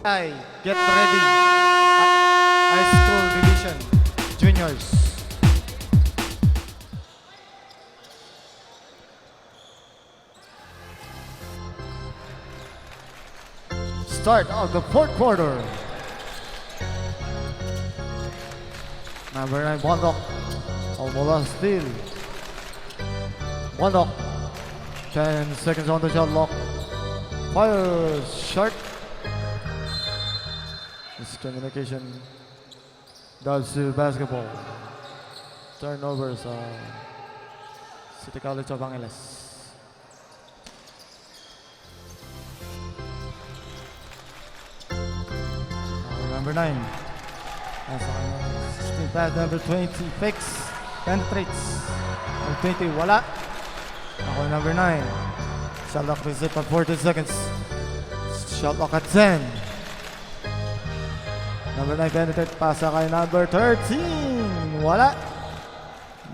Get ready. High school division. Juniors. Start of the fourth quarter. Number 9, Bondok. Almola steal. Bondok. 10 seconds on the shot clock. Fires short. Miscommunication. Does to basketball. Turnovers. City College of Angeles. Number 9. Steal pass number 20. Fakes. Penetrates. Number 20. Wala. Ako number 9. Shot clock reset at 40 seconds. Shot clock at 10. Number 9 penetrate. Pasa kay number 13. Wala.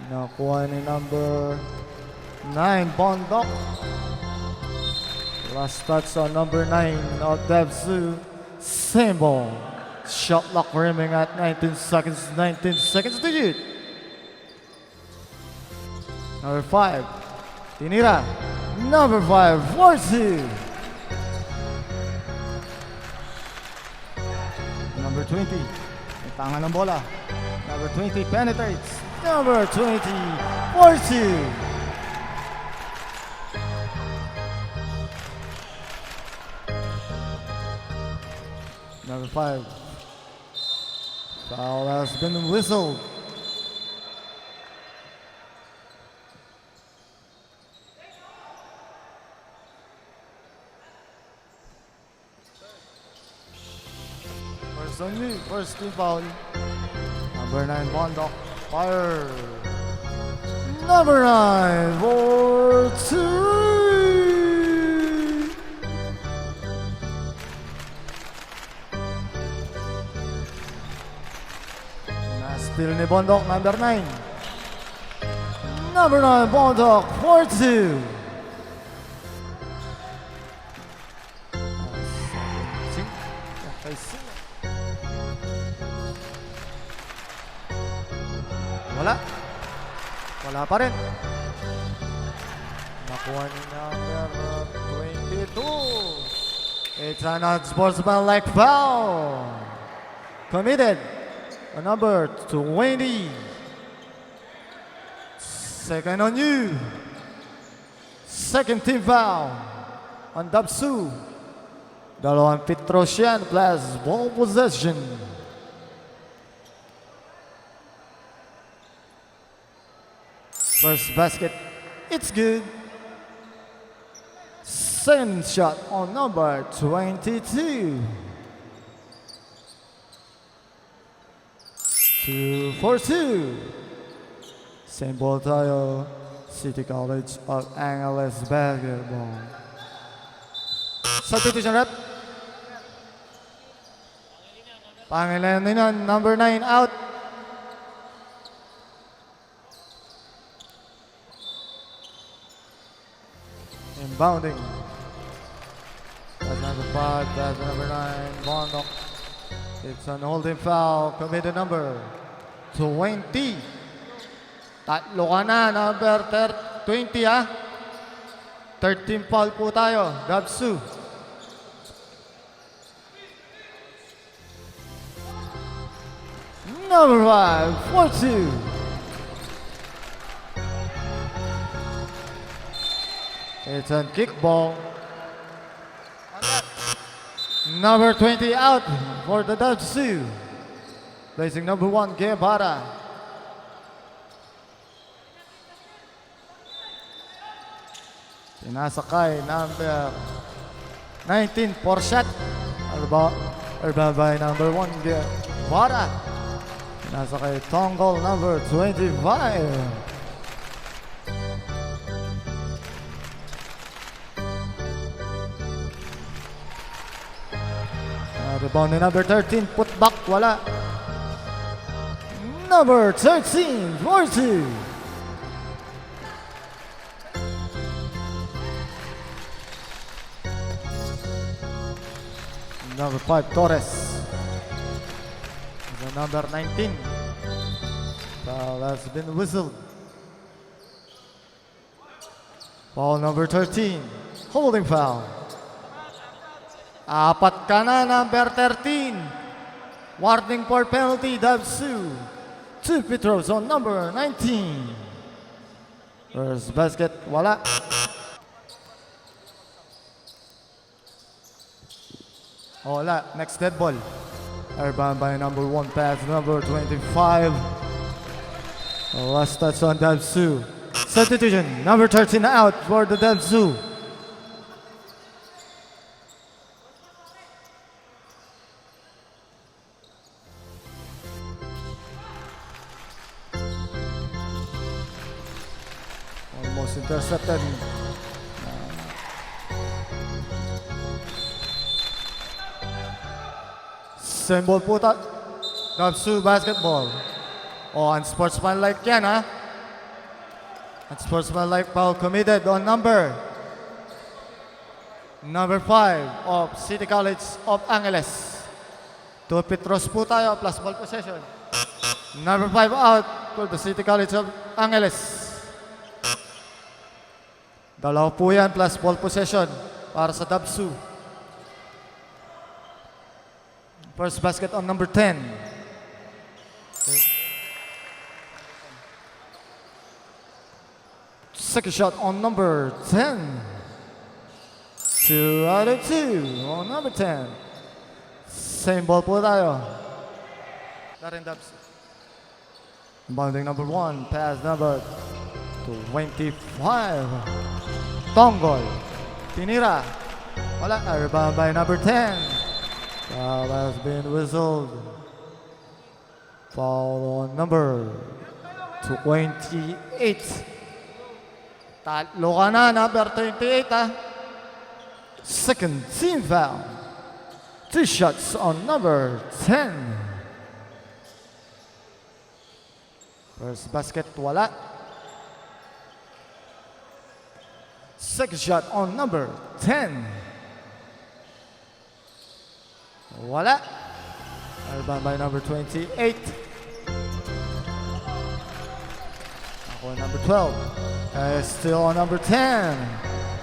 Nakuha ni number 9. Bondok. Last touch on number 9 of DHVTSU. Symbol. Shot clock rimming at 19 seconds. 19 seconds to shoot. Number 5. Tinira. Number 5. 4-2. Number 20. May tangan ng bola. Number 20 penetrates. Number 20. 4-2. Number 5. Foul has been whistled. First on you, first team foul. Number 9, Bondok. Fire. Number 9, 4-2. Steal ni Bondok, number 9. Number 9, Bondok, 4-2. Wala. Wala pa rin. Nakuha ni number 22. It's an unsportsmanlike foul. Committed. Number 20. Second on you. Second team foul on DHVTSU. Dalawang Petrosian plus ball possession. First basket, it's good. Second shot on number 22. 2-4-2. Same ball tayo. City College of Angeles basketball. Substitution rep. Pangilinan, number 9 out. Inbounding. That's number 5, that's number 9, Bondok. It's an holding foul, committed number 20. Tatlo ka na, number 20 ha. 13 foul po tayo, DHVTSU. Number 5, 4-2. It's a kickball. Number 20 out for the DHVTSU. Placing number 1, Guevara. Pinasakay number 19, Porchat. Urban by number 1, Guevara. Pinasakay Tonggol number 25. Rebound ni number 13, put back, wala. Number 13, 4-2. Number 5, Torres. The number 19. Foul has been whistled. Foul number 13. Holding foul. Apat ka na, number 13. Warning for penalty, DHVTSU. 2 free throws on number 19. First basket, wala. Wala, next dead ball. Rebound by number 1, pass number 25. Last touch on DHVTSU. Substitution, number 13 out for the DHVTSU. Almost intercepted. Same ball po tayo. DHVTSU basketball. Oh, unsportsmanlike yan, ha? Unsportsmanlike foul committed on number 5 of City College of Angeles. 2 free throws po tayo, plus ball possession. Number 5 out for the City College of Angeles. Dalawa po yan, plus ball possession para sa DHVTSU. First basket on number 10. Okay. Second shot on number 10. 2 out of 2 on number 10. Same ball po tayo. Darin DHVTSU. Bounding number 1, pass number 25. Tonggol. Tinira. Wala. Rebound by number 10. Foul has been whistled. Foul on number 28. Tatlo ka na, number 28, ha? Second team foul. 2 shots on number 10. First basket, wala. Second shot on number 10. Wala. Rebound by number 28. Ako number 12. Still on number 10.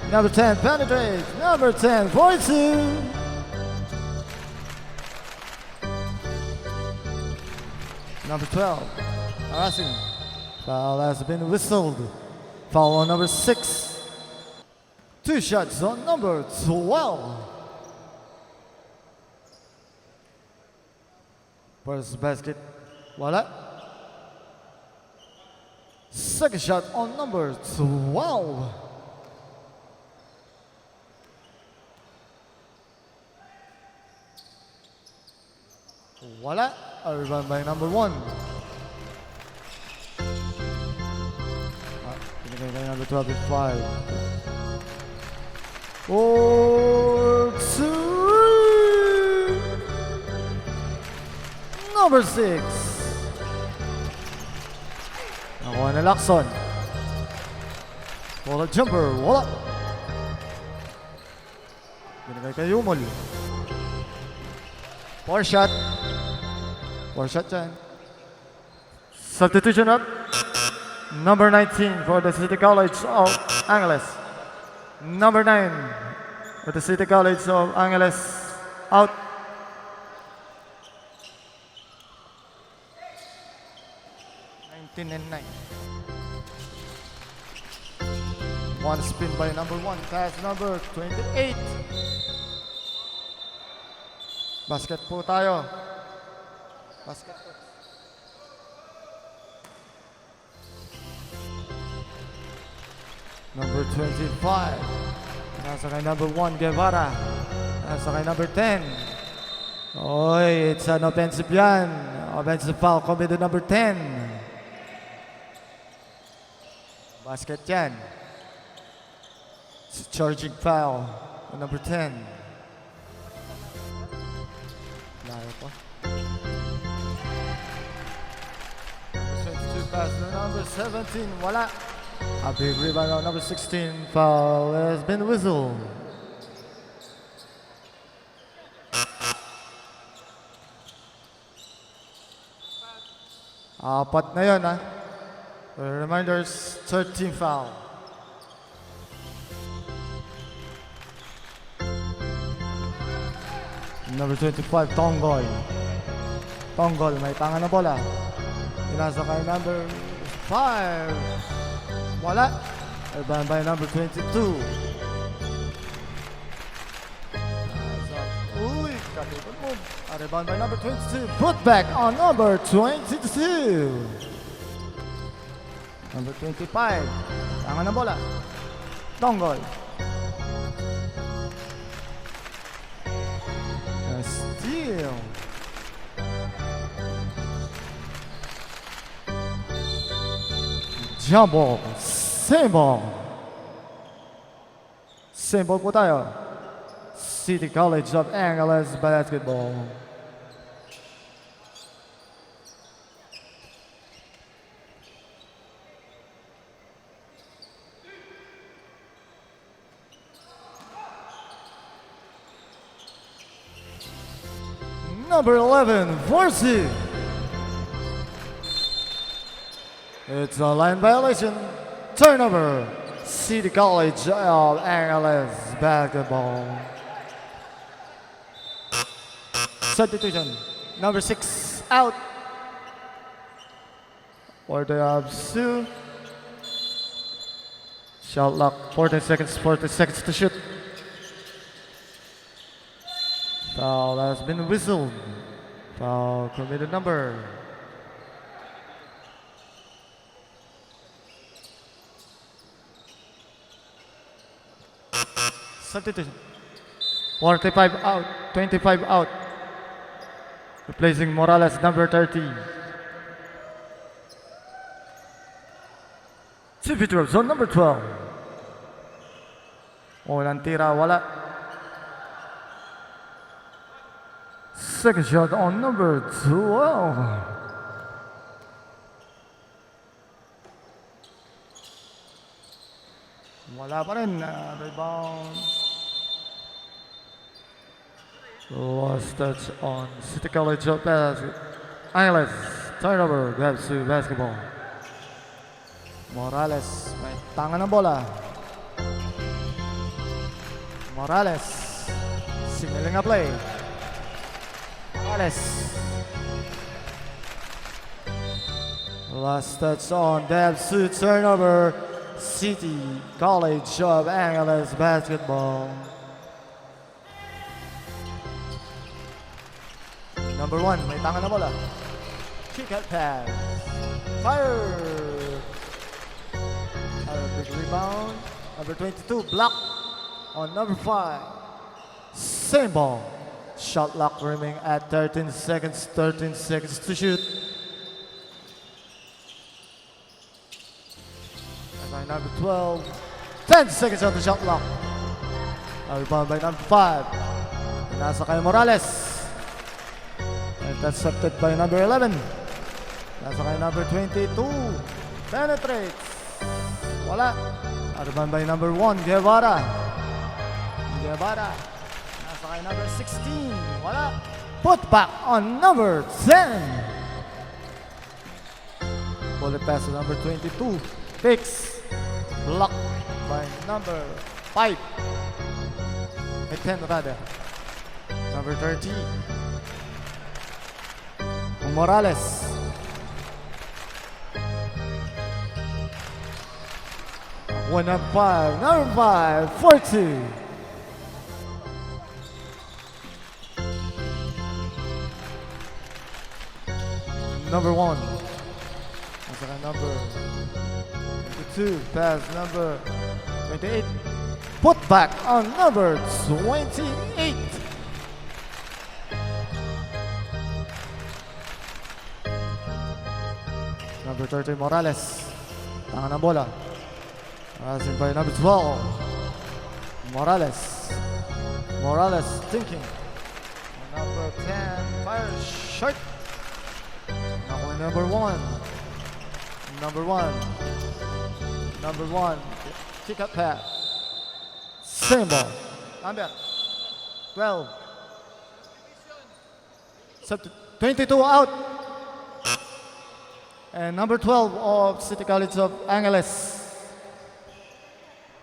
Number 10 penetrates. Number 10 42. Number 12. Harassing. Foul has been whistled. Foul on number 6. 2 shots on number 12. First basket, wala. Second shot on number 12. Wala. Rebound by number 1. Binigay by number 12 with 5. 4, 2. Number 6. Nakuha na Lacson. Wala jumper. Wala. Binigay kay Yumol. 4 shot. 4 shot dyan. Substitution up. Number 19 for the City College of Angeles. Number 9 for the City College of Angeles. Out. 19 and 9. One spin by number 1. Pass number 28. Basket po tayo. Basket po. Number 25. Nasa kay number 1, Guevara. Nasa kay number 10. Oy, it's an offensive yan. Offensive foul committed number 10. Basket yan. It's a charging foul on number 10. Layo po. 22 pass to number 17. Wala. A big rebound on number 16. Foul has been whistled. Apat na yun, ha? Reminders, 13 foul. Number 25, Tonggol. Tonggol, may tangan na bola. Inasa kay number 5. Wala. Rebound by number 22. Uy, kapitid mo. Rebound by number 22. Put back on number 22. Number 25. Tangan na bola. Tonggol. Steal. Jump ball. Same ball. Same ball po tayo. City College of Angeles basketball. Number 11, Vorsi. It's a line violation. Turnover. City College of Angeles basketball. Substitution. Number 6 out. For the DHVTSU. Shot clock. 40 seconds to shoot. Foul has been whistled. Foul committed number. Substitution. 45 out, 25 out. Replacing Morales, number 30. Ventura, zone number 12. Walang tira, wala. Second shot on number 12. Wala pa rin. Rebound. Last touch on City College of Angeles. Turnover. DHVTSU basketball. Morales. May tangan ng bola. Morales. Signaling a play. Morales. Last touch on DHVTSU. Turnover. City College of Angeles basketball. Number 1, may tangan na bola. Kick out pass. Fire! Big rebound. Number 22, block on number 5. Same ball. Shot clock remaining at 13 seconds to shoot. By number 12, 10 seconds on the shot clock. Rebound by number 5. Nasa kay Morales. Intercepted by number 11. Nasa kay number 22. Penetrates. Wala. Rebound by number 1, Guevara. Nasa kay number 16. Wala. Put back on number 10. Bullet pass to number 22. Fix. Blocked by number 5. May 10 rather. Number 30. Morales. One up 5. Number 5. 42. Number 1. That's a number 2. Pass number 28. Put back on number 28. Number 30, Morales. Tangan ng bola. Passing by number 12. Morales. Morales thinking. Number 10, fire short. Nakuha number 1. Number 1. Kick up pass. Same ball. Number 12. 22 out. And number 12 of City College of Angeles.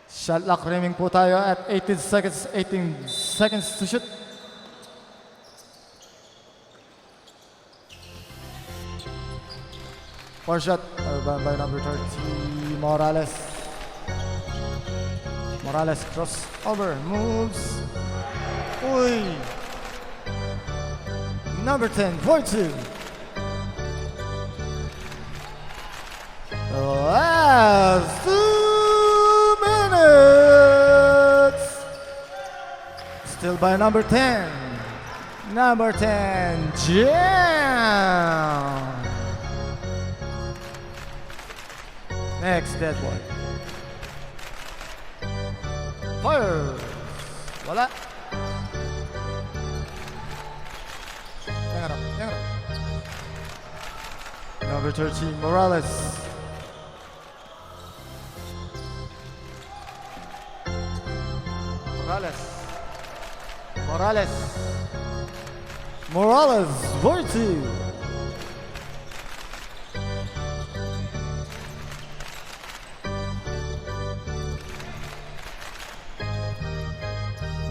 Shot clock remaining po tayo at 18 seconds to shoot. Four shot by number 30, Morales. Morales cross over, moves. Uy! Number 10, 4-2. The last 2 minutes. Still by number 10. Number 10, Jam. Next dead boy. Fire. Wala. Hang on. Number 13, Morales. Morales, 42.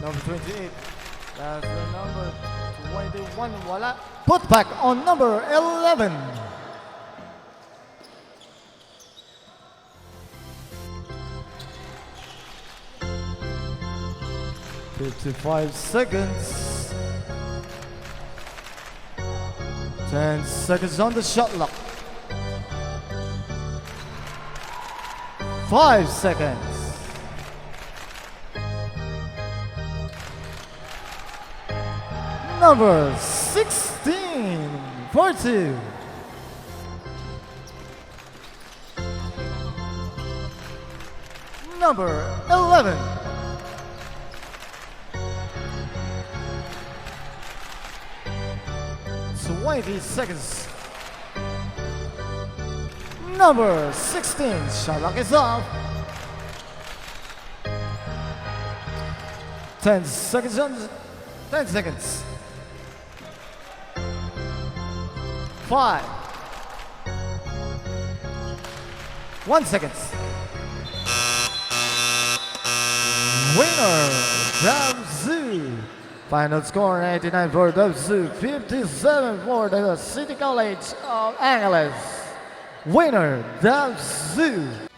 Number 28. That's the number 21. Wala. Put back on number 11. "55 seconds. 10 seconds on the shot clock. 5 seconds. Number 16, 42. Number 11. "20 seconds. Number 16, shot clock is off. 10 seconds on 10 seconds. 5. 1 second. Winner, DHVTSU. Final score 99 for DHVTSU, 57 for the City College of Angeles. Winner, DHVTSU.